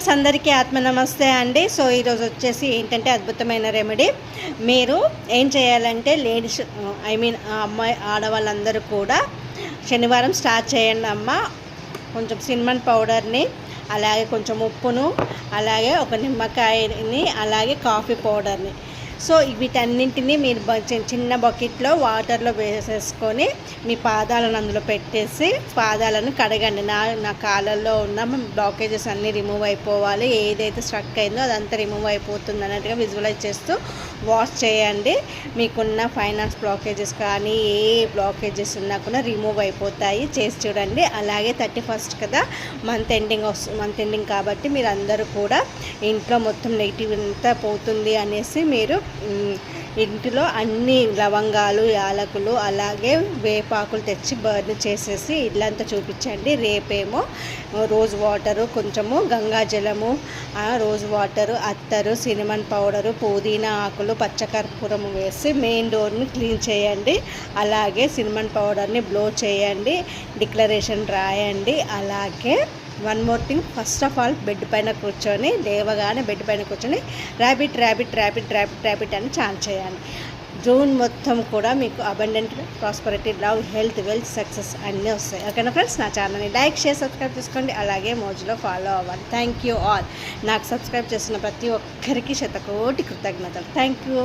Friends, అందరికీ ఆత్మ నమస్తే అండి. సో ఈరోజు వచ్చేసి ఏంటంటే అద్భుతమైన రెమెడీ. మీరు ఏం చేయాలంటే లేడీస్ అమ్మాయి ఆడవాళ్ళందరూ కూడా శనివారం స్టార్ట్ చేయండి అమ్మ. కొంచెం సిన్నమన్ పౌడర్ని, అలాగే కొంచెం ఉప్పును, అలాగే ఒక నిమ్మకాయని, అలాగే కాఫీ పౌడర్ని, సో వీటన్నింటినీ మీరు చిన్న బకెట్లో వాటర్లో వేసేసుకొని మీ పాదాలను అందులో పెట్టేసి పాదాలను కడగండి. నా కాళ్ళల్లో ఉన్న బ్లాకేజెస్ అన్నీ రిమూవ్ అయిపోవాలి. ఏదైతే స్ట్రక్ అయిందో అదంతా రిమూవ్ అయిపోతుంది అన్నట్టుగా విజువలైజ్ చేస్తూ వాష్ చేయండి. మీకున్న ఫైనాన్స్ బ్లాకేజెస్ కానీ ఏ బ్లాకేజెస్ ఉన్నా కూడా రిమూవ్ అయిపోతాయి. చేసి చూడండి. అలాగే 31st కదా, మంత్ ఎండింగ్ కాబట్టి మీరు అందరూ కూడా ఇంట్లో మొత్తం నెగిటివ్ అంతా పోతుంది అనేసి మీరు ఇంటిలో అన్ని లవంగాలు, యాలకులు, అలాగే వేపాకులు తెచ్చి బర్న్ చేసేసి ఇల్లంతా చూపించండి. రేపేమో రోజ్ వాటరు, కొంచెము గంగాజలము, రోజ్ వాటరు, అత్తరు, సిన్నమన్ పౌడరు, పుదీనా ఆకులు, పచ్చకర్పూరం వేసి మెయిన్ డోర్ని క్లీన్ చేయండి. అలాగే సిన్నమన్ పౌడర్ని బ్లో చేయండి, డిక్లరేషన్ రాయండి. అలాగే one more thing, first of all bed పైన కూర్చొని లేవగానే బెడ్ పైన కూర్చొని rabbit rabbit rabbit rabbit rabbit అని చాంట్ చేయాలి. జూన్ మొత్తం కూడా మీకు abundant, prosperity, love, health, wealth, success అన్నీ వస్తాయి. ఓకేనా ఫ్రెండ్స్, నా ఛానల్ని లైక్, షేర్, సబ్స్క్రైబ్ చేసుకోండి. అలాగే మోజులో ఫాలో అవ్వాలి. Thank you all. నాకు సబ్స్క్రైబ్ చేస్తున్న ప్రతి ఒక్కరికి శతకోటి కృతజ్ఞతలు. Thank you.